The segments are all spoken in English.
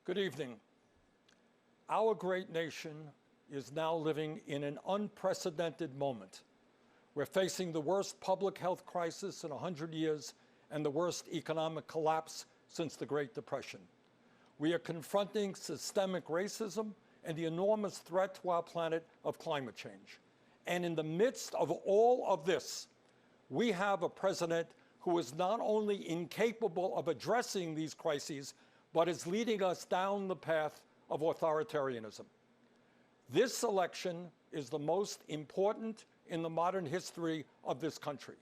Good evening. Our great nation is now living in an unprecedented moment. We're facing the worst public health crisis in 100 years and the worst economic collapse since the Great Depression. We are confronting systemic racism and the enormous threat to our planet of climate change. And in the midst of all of this, we have a president who is not only incapable of addressing these crises, but is leading us down the path of authoritarianism. This election is the most important in the modern history of this country.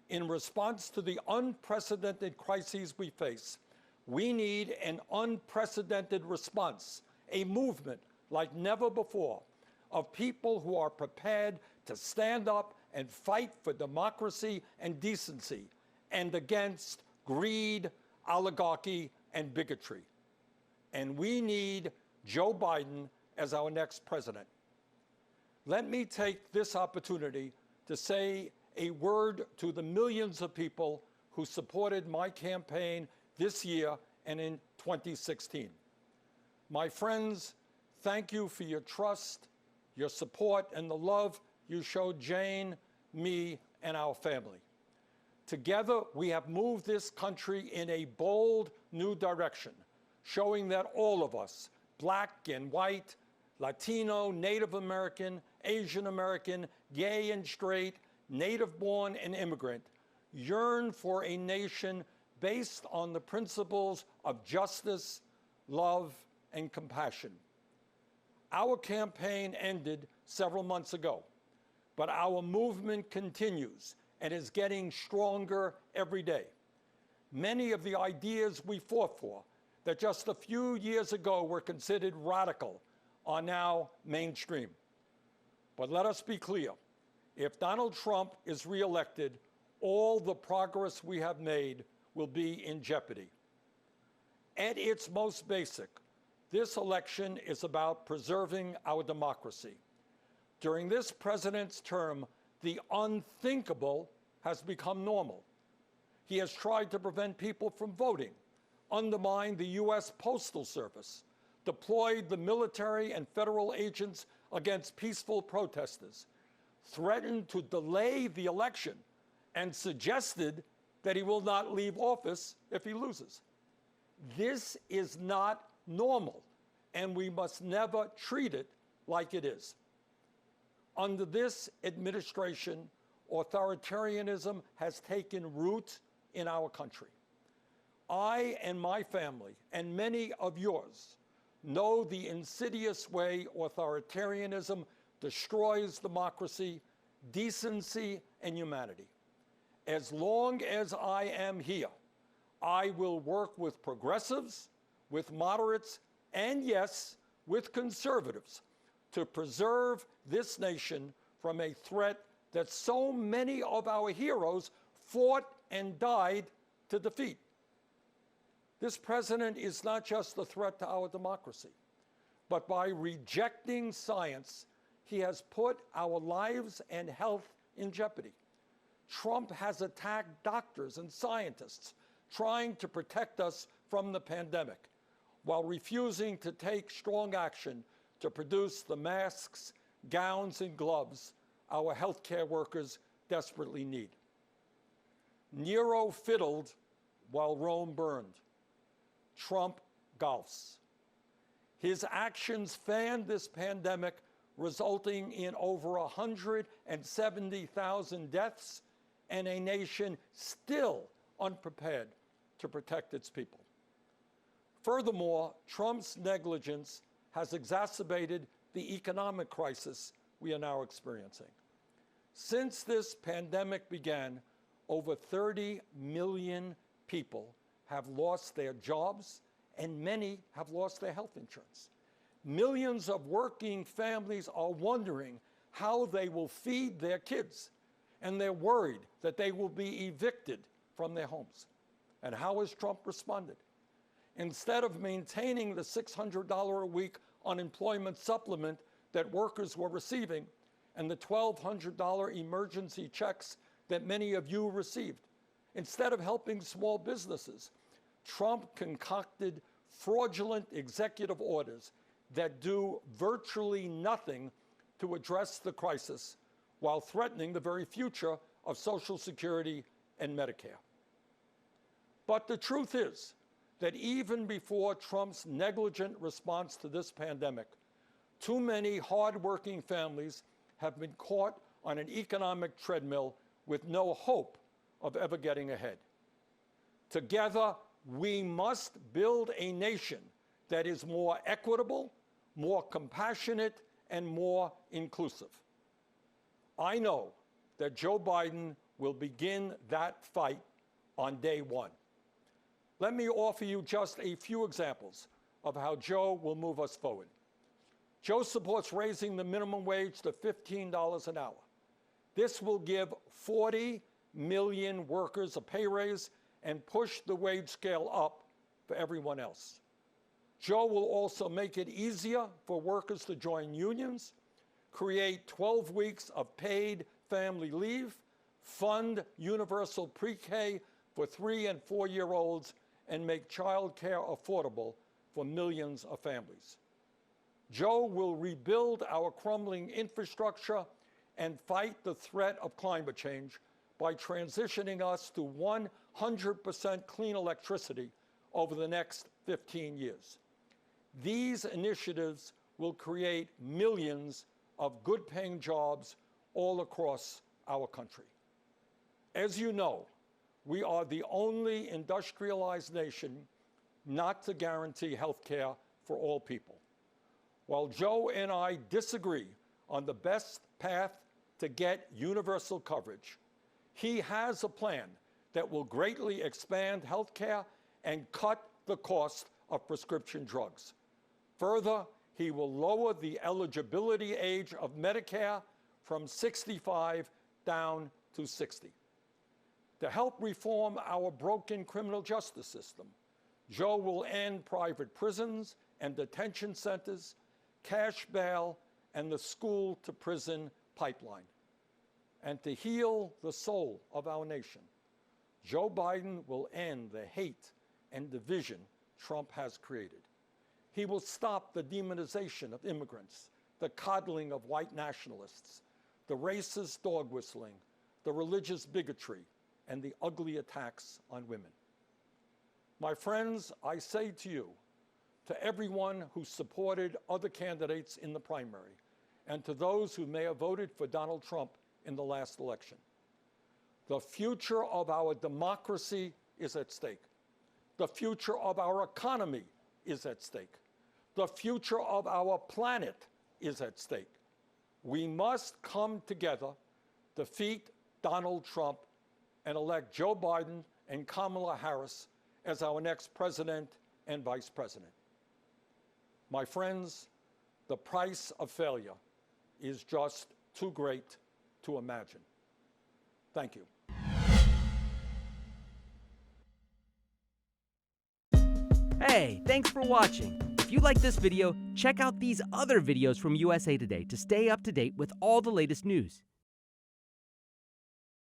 In response to the unprecedented crises we face, we need an unprecedented response, a movement like never before, of people who are prepared to stand up and fight for democracy and decency and against greed, oligarchy, and bigotry. And we need Joe Biden as our next president. Let me take this opportunity to say a word to the millions of people who supported my campaign this year and in 2016. My friends, thank you for your trust, your support, and the love you showed Jane, me, and our family. Together, we have moved this country in a bold new direction, showing that all of us, black and white, Latino, Native American, Asian American, gay and straight, native-born and immigrant, yearn for a nation based on the principles of justice, love, and compassion. Our campaign ended several months ago, but our movement continues and is getting stronger every day. Many of the ideas we fought for that just a few years ago were considered radical are now mainstream. But let us be clear, if Donald Trump is reelected, all the progress we have made will be in jeopardy. At its most basic, this election is about preserving our democracy. During this president's term, the unthinkable has become normal. He has tried to prevent people from voting, undermined the U.S. Postal Service, deployed the military and federal agents against peaceful protesters, threatened to delay the election, and suggested that he will not leave office if he loses. This is not normal, and we must never treat it like it is. Under this administration, authoritarianism has taken root in our country. I and my family, and many of yours, know the insidious way authoritarianism destroys democracy, decency, and humanity. As long as I am here, I will work with progressives, with moderates, and yes, with conservatives to preserve this nation from a threat that so many of our heroes fought and died to defeat. This president is not just a threat to our democracy, but by rejecting science, he has put our lives and health in jeopardy. Trump has attacked doctors and scientists trying to protect us from the pandemic, while refusing to take strong action to produce the masks, gowns, and gloves our healthcare workers desperately need. Nero fiddled while Rome burned. Trump golfs. His actions fanned this pandemic, resulting in over 170,000 deaths and a nation still unprepared to protect its people. Furthermore, Trump's negligence has exacerbated the economic crisis we are now experiencing. Since this pandemic began, over 30 million people have lost their jobs, and many have lost their health insurance. Millions of working families are wondering how they will feed their kids, and they're worried that they will be evicted from their homes. And how has Trump responded? Instead of maintaining the $600 a week unemployment supplement that workers were receiving and the $1,200 emergency checks that many of you received, instead of helping small businesses, Trump concocted fraudulent executive orders that do virtually nothing to address the crisis while threatening the very future of Social Security and Medicare. But the truth is that even before Trump's negligent response to this pandemic, too many hardworking families have been caught on an economic treadmill with no hope of ever getting ahead. Together, we must build a nation that is more equitable, more compassionate, and more inclusive. I know that Joe Biden will begin that fight on day one. Let me offer you just a few examples of how Joe will move us forward. Joe supports raising the minimum wage to $15 an hour. This will give 40 million workers a pay raise and push the wage scale up for everyone else. Joe will also make it easier for workers to join unions, create 12 weeks of paid family leave, fund universal pre-K for 3- and 4-year-olds, and make child care affordable for millions of families. Joe will rebuild our crumbling infrastructure and fight the threat of climate change by transitioning us to 100% clean electricity over the next 15 years. These initiatives will create millions of good-paying jobs all across our country. As you know, we are the only industrialized nation not to guarantee health care for all people. While Joe and I disagree on the best path to get universal coverage, he has a plan that will greatly expand health care and cut the cost of prescription drugs. Further, he will lower the eligibility age of Medicare from 65 down to 60. To help reform our broken criminal justice system, Joe will end private prisons and detention centers, cash bail, and the school-to-prison pipeline. And to heal the soul of our nation, Joe Biden will end the hate and division Trump has created. He will stop the demonization of immigrants, the coddling of white nationalists, the racist dog whistling, the religious bigotry, and the ugly attacks on women. My friends, I say to you, to everyone who supported other candidates in the primary, and to those who may have voted for Donald Trump in the last election, the future of our democracy is at stake. The future of our economy is at stake. The future of our planet is at stake. We must come together, defeat Donald Trump, and elect Joe Biden and Kamala Harris as our next president and vice president. My friends, the price of failure is just too great to imagine. Thank you. Hey, thanks for watching. If you like this video, check out these other videos from USA Today to stay up to date with all the latest news.